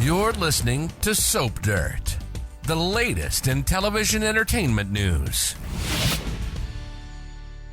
You're listening to Soap Dirt, the latest in television entertainment news.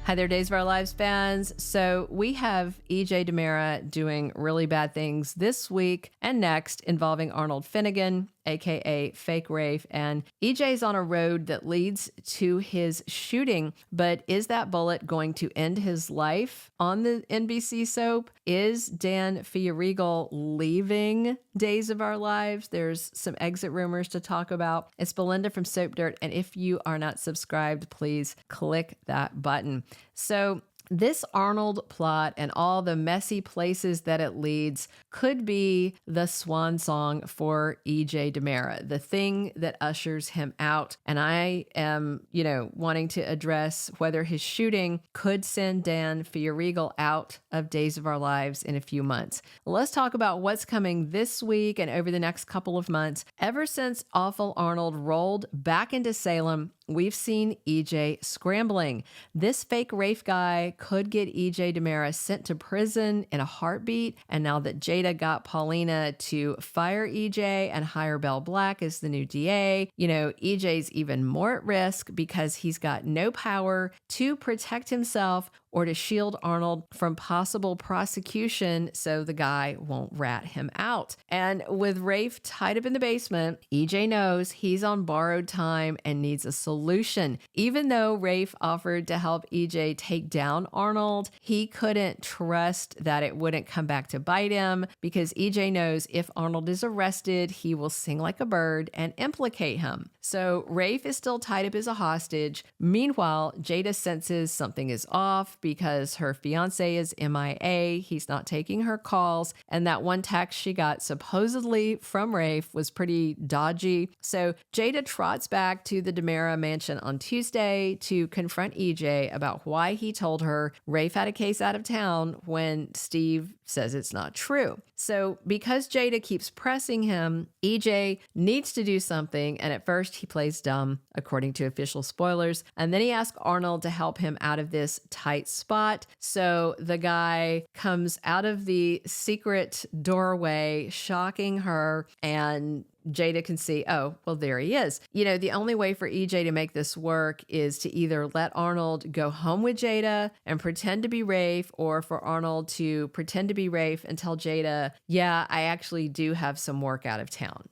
Hi there, Days of Our Lives fans. So we have EJ DiMera doing really bad things this week and next involving Arnold Fenger, aka Fake Rafe, and EJ's on a road that leads to his shooting. But is that bullet going to end his life on the NBC soap? Is Dan Feuerriegel leaving Days of Our Lives? There's some exit rumors to talk about. It's Belinda from Soap Dirt, and if you are not subscribed, please click that button. So this Arnold plot and all the messy places that it leads could be the swan song for EJ DiMera, the thing that ushers him out. And I am, wanting to address whether his shooting could send Dan Feuerriegel out of Days of Our Lives in a few months. Let's talk about what's coming this week and over the next couple of months. Ever since Awful Arnold rolled back into Salem, we've seen EJ scrambling. This fake Rafe guy could get EJ DiMera sent to prison in a heartbeat. And now that Jada got Paulina to fire EJ and hire Belle Black as the new DA, EJ's even more at risk because he's got no power to protect himself or to shield Arnold from possible prosecution so the guy won't rat him out. And with Rafe tied up in the basement, EJ knows he's on borrowed time and needs a solution. Even though Rafe offered to help EJ take down Arnold, he couldn't trust that it wouldn't come back to bite him because EJ knows if Arnold is arrested, he will sing like a bird and implicate him. So Rafe is still tied up as a hostage. Meanwhile, Jada senses something is off because her fiance is MIA. He's not taking her calls. And that one text she got supposedly from Rafe was pretty dodgy. So Jada trots back to the DiMera mansion on Tuesday to confront EJ about why he told her Rafe had a case out of town when Steve says it's not true. So because Jada keeps pressing him, EJ needs to do something. And at first he plays dumb, according to official spoilers. And then he asks Arnold to help him out of this tight spot. So the guy comes out of the secret doorway, shocking her, and Jada can see, oh, well, there he is. The only way for EJ to make this work is to either let Arnold go home with Jada and pretend to be Rafe, or for Arnold to pretend to be Rafe and tell Jada, yeah, I actually do have some work out of town.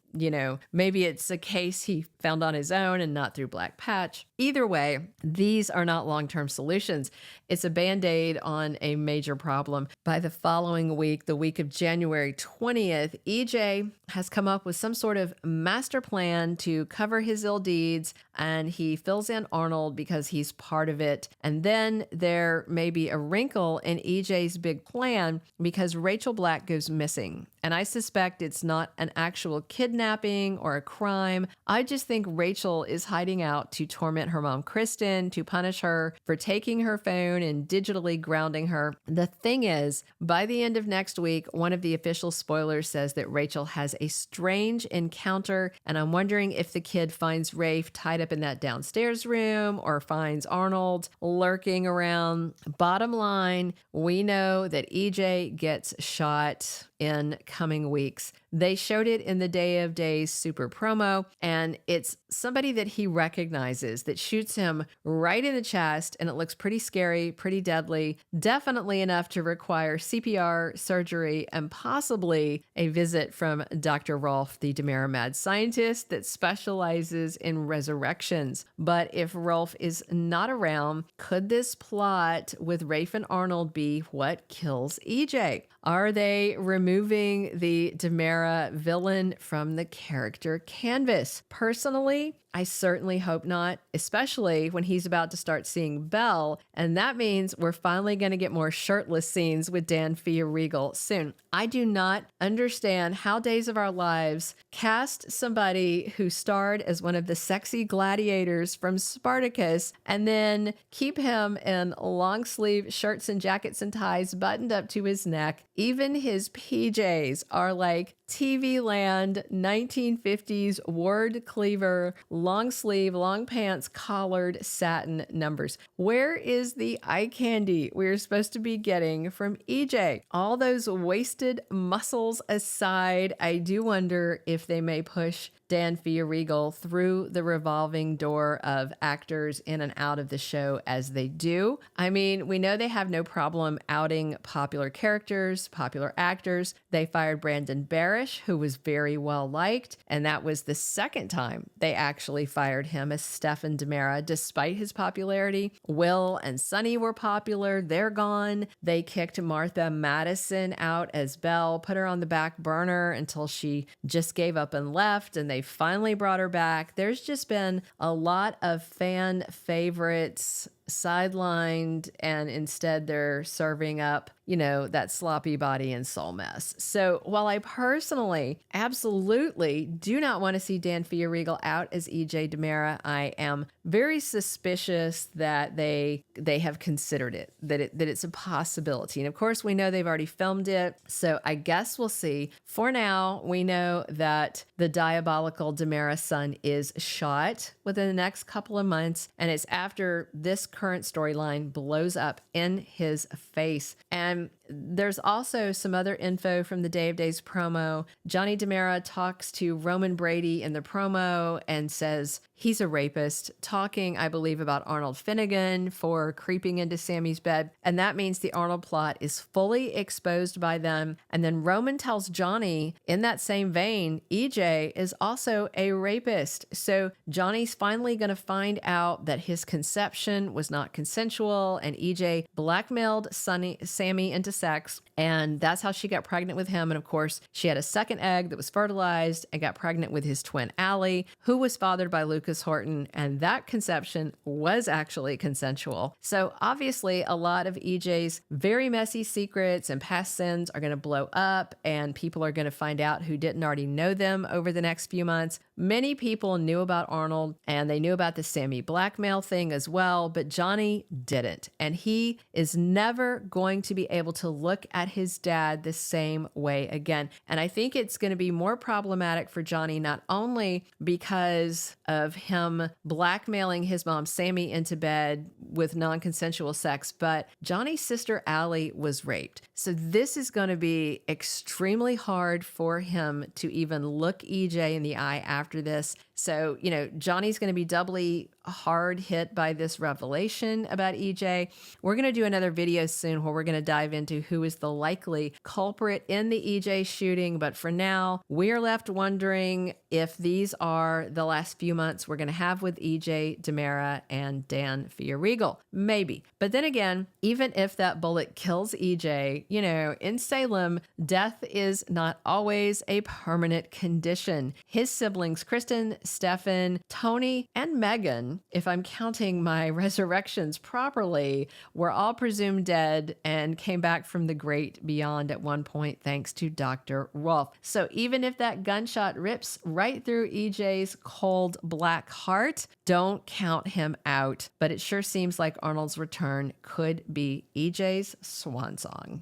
Maybe it's a case he found on his own and not through Black Patch. Either way, these are not long-term solutions. It's a Band-Aid on a major problem. By the following week, the week of January 20th, EJ has come up with some sort of master plan to cover his ill deeds, and he fills in Arnold because he's part of it. And then there may be a wrinkle in EJ's big plan because Rachel Black goes missing. And I suspect it's not an actual kidnapping or a crime. I just think Rachel is hiding out to torment her mom, Kristen, to punish her for taking her phone and digitally grounding her. The thing is, by the end of next week, one of the official spoilers says that Rachel has a strange encounter, and I'm wondering if the kid finds Rafe tied up in that downstairs room or finds Arnold lurking around. Bottom line, we know that EJ gets shot in coming weeks. They showed it in the Day of Days super promo, and it's somebody that he recognizes that shoots him right in the chest, and it looks pretty scary, pretty deadly, definitely enough to require CPR, surgery, and possibly a visit from Dr. Rolf, the DiMera mad scientist that specializes in resurrections. But if Rolf is not around, could this plot with Rafe and Arnold be what kills EJ? Are they removing the DiMera villain from the character canvas? Personally, I certainly hope not, especially when he's about to start seeing Belle, and that means we're finally going to get more shirtless scenes with Dan Feuerriegel soon. I do not understand how Days of Our Lives cast somebody who starred as one of the sexy gladiators from Spartacus and then keep him in long sleeve shirts and jackets and ties buttoned up to his neck. Even his PJs are like TV land 1950s word cleaver, long sleeve, long pants, collared satin numbers. Where is the eye candy we're supposed to be getting from EJ? All those wasted muscles aside, I do wonder if they may push Dan Feuerriegel through the revolving door of actors in and out of the show as they do. I mean, we know they have no problem outing popular characters, popular actors. They fired Brandon Barish, who was very well liked, and that was the second time they actually fired him as Stephen DiMera, despite his popularity. Will and Sonny were popular. They're gone. They kicked Martha Madison out as Belle, put her on the back burner until she just gave up and left, and they finally brought her back. There's just been a lot of fan favorites sidelined, and instead they're serving up, that sloppy body and soul mess. So while I personally absolutely do not want to see Dan Feuerriegel out as EJ DiMera, I am very suspicious that they have considered it, that it's a possibility. And of course, we know they've already filmed it, so I guess we'll see. For now, we know that the diabolical DiMera son is shot within the next couple of months, and it's after this current storyline blows up in his face. And there's also some other info from the Day of Days promo. Johnny DiMera talks to Roman Brady in the promo and says he's a rapist, talking, I believe, about Arnold Finnegan for creeping into Sammy's bed. And that means the Arnold plot is fully exposed by them. And then Roman tells Johnny, in that same vein, EJ is also a rapist. So Johnny's finally going to find out that his conception was not consensual, and EJ blackmailed Sammy into sex, and that's how she got pregnant with him. And of course, she had a second egg that was fertilized and got pregnant with his twin Allie, who was fathered by Lucas Horton, and that conception was actually consensual. So obviously, a lot of EJ's very messy secrets and past sins are going to blow up, and people are going to find out who didn't already know them over the next few months. Many people knew about Arnold, and they knew about the Sammy blackmail thing as well, but Johnny didn't. And he is never going to be able to look at his dad the same way again. And I think it's going to be more problematic for Johnny, not only because of him blackmailing his mom, Sammy, into bed with non-consensual sex, but Johnny's sister, Allie, was raped. So this is going to be extremely hard for him to even look EJ in the eye after this. So, Johnny's going to be doubly hard hit by this revelation about EJ. We're going to do another video soon where we're going to dive into who is the likely culprit in the EJ shooting. But for now, we're left wondering if these are the last few months we're going to have with EJ DiMera and Dan Feuerriegel. Maybe. But then again, even if that bullet kills EJ, in Salem, death is not always a permanent condition. His siblings, Kristen, Stefan, Tony, and Megan, if I'm counting my resurrections properly, were all presumed dead and came back from the great beyond at one point thanks to Dr. Rolf. So even if that gunshot rips right through EJ's cold black heart, don't count him out. But it sure seems like Arnold's return could be EJ's swan song.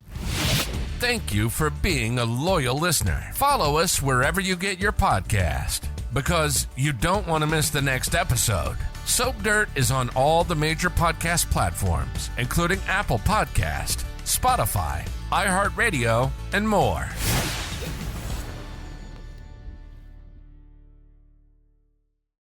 Thank you for being a loyal listener. Follow us wherever you get your podcast, because you don't want to miss the next episode. Soap Dirt is on all the major podcast platforms, including Apple Podcast, Spotify, iHeartRadio, and more.